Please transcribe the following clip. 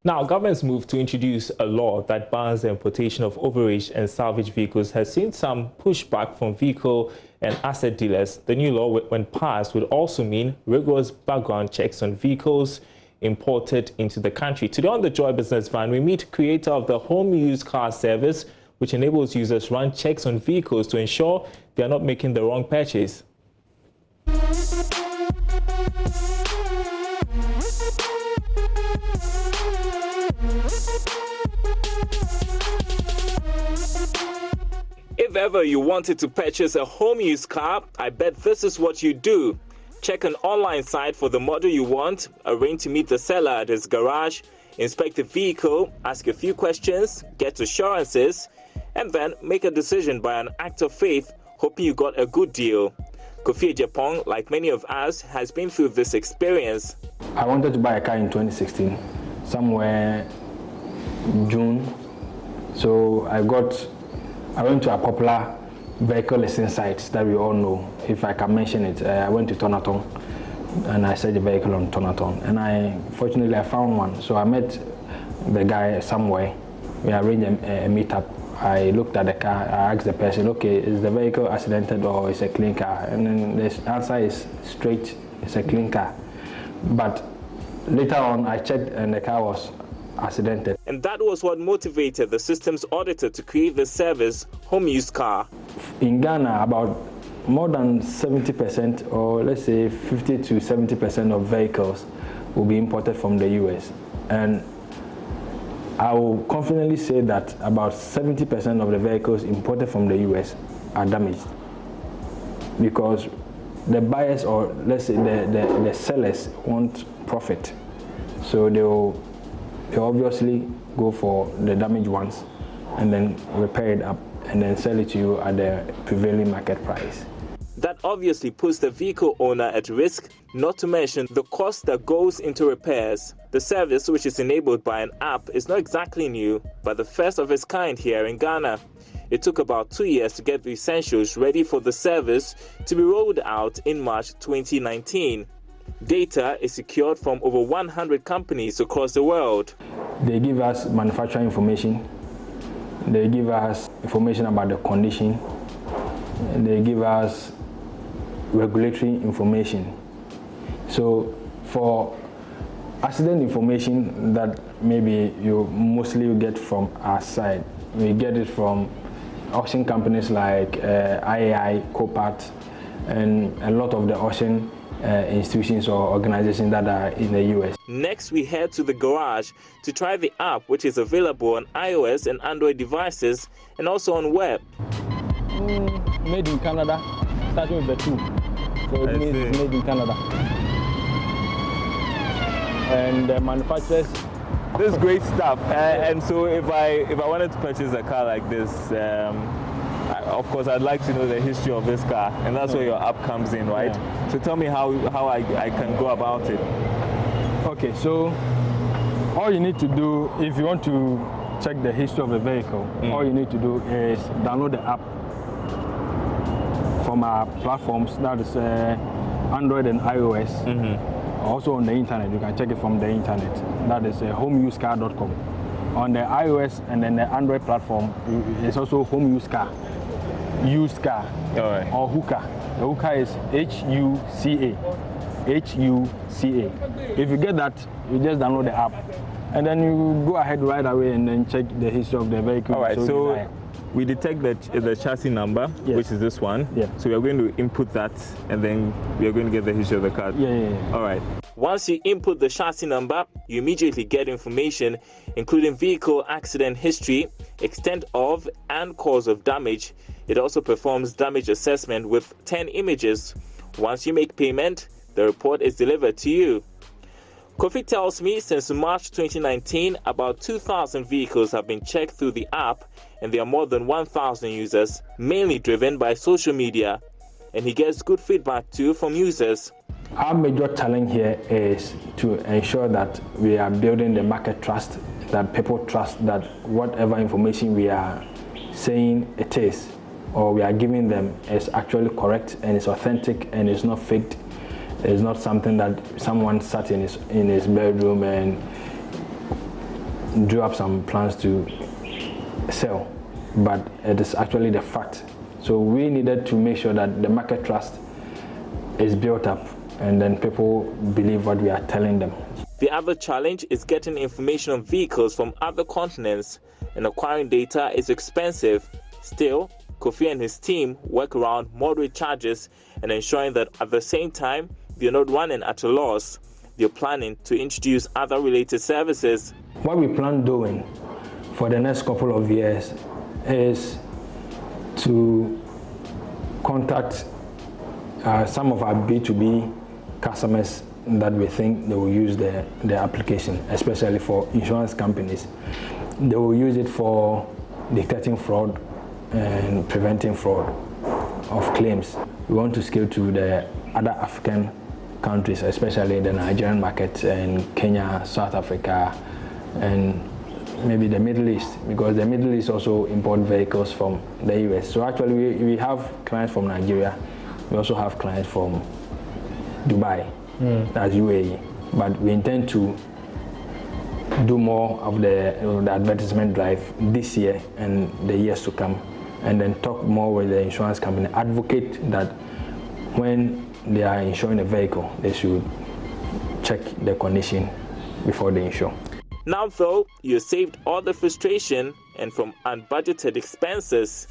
Now, government's move to introduce a law that bans the importation of overaged and salvaged vehicles has seen some pushback from vehicle and asset dealers. The new law, when passed, would also mean rigorous background checks on vehicles imported into the country. Today on the Joy Business Van, we meet creator of the HomeUsedCar service, which enables users run checks on vehicles to ensure they are not making the wrong purchase. If ever you wanted to purchase a home-use car, I bet this is what you do. Check an online site for the model you want, arrange to meet the seller at his garage, inspect the vehicle, ask a few questions, get assurances, and then make a decision by an act of faith, hoping you got a good deal. Kofi Ejapong, like many of us, has been through this experience. I wanted to buy a car in 2016, somewhere June. So I went to a popular vehicle listing site that we all know, if I can mention it. I went to Tonaton and I searched the vehicle on Tonaton, and fortunately I found one. So I met the guy somewhere. We arranged a meetup. I looked at the car. I asked the person, okay, is the vehicle accidented or is a clean car? And then the answer is straight, it's a clean car. But later on I checked and the car was accidented. And that was what motivated the systems auditor to create the service, HomeUsedCar. In Ghana, about more than 70%, or let's say 50 to 70% of vehicles will be imported from the US. And I will confidently say that about 70% of the vehicles imported from the US are damaged, because the buyers, or let's say the sellers, want profit. So they obviously go for the damaged ones and then repair it up and then sell it to you at the prevailing market price. That obviously puts the vehicle owner at risk, not to mention the cost that goes into repairs. The service, which is enabled by an app, is not exactly new, but the first of its kind here in Ghana. It took about 2 years to get the essentials ready for the service to be rolled out in March 2019. Data is secured from over 100 companies across the world. They give us manufacturer information, they give us information about the condition, and they give us regulatory information. So for accident information that maybe you mostly get from our side, we get it from auction companies like IAI, Copart, and a lot of the auction institutions or organizations that are in the US. Next, we head to the garage to try the app, which is available on iOS and Android devices and also on web. Made in Canada, starting with the 2. So it means it's made in Canada. And the manufacturers. This is great stuff. And so if I wanted to purchase a car like this, of course, I'd like to know the history of this car, and that's where your app comes in, right? Yeah. So tell me how I can go about it. Okay, so all you need to do, if you want to check the history of the vehicle, all you need to do is download the app from our platforms, that is Android and iOS. Also on the internet, you can check it from the internet. That is HomeUsedCar.com. On the iOS and then the Android platform, it's also HomeUsedCar. Used car, or hooker. The hooker is H-U-C-A. H-U-C-A. If you get that, you just download the app, and then you go ahead right away and then check the history of the vehicle. All right, so we detect the chassis number, which is this one. Yeah. So we are going to input that, and then we are going to get the history of the car. Yeah. All right. Once you input the chassis number, you immediately get information, including vehicle accident history, extent of and cause of damage. It also performs damage assessment with 10 images. Once you make payment, the report is delivered to you. Kofi tells me since March 2019, about 2,000 vehicles have been checked through the app, and there are more than 1,000 users, mainly driven by social media. And he gets good feedback too from users. Our major challenge here is to ensure that we are building the market trust, that people trust that whatever information we are saying it is, or we are giving them, is actually correct and is authentic and is not faked. It's not something that someone sat in his bedroom and drew up some plans to sell, but it is actually the fact. So we needed to make sure that the market trust is built up and then people believe what we are telling them. The other challenge is getting information on vehicles from other continents, and acquiring data is expensive. Still, Kofi and his team work around moderate charges and ensuring that at the same time they're not running at a loss. They're planning to introduce other related services. What we plan doing for the next couple of years is to contact some of our B2B customers that we think they will use the application, especially for insurance companies. They will use it for detecting fraud and preventing fraud of claims. We want to scale to the other African countries, especially the Nigerian market and Kenya, South Africa, and maybe the Middle East, because the Middle East also import vehicles from the US. So actually we have clients from Nigeria. We also have clients from Dubai, that's UAE. But we intend to do more of the advertisement drive this year and the years to come, and then talk more with the insurance company, advocate that when they are insuring a vehicle, they should check the condition before they insure. Now though, you saved all the frustration and from unbudgeted expenses.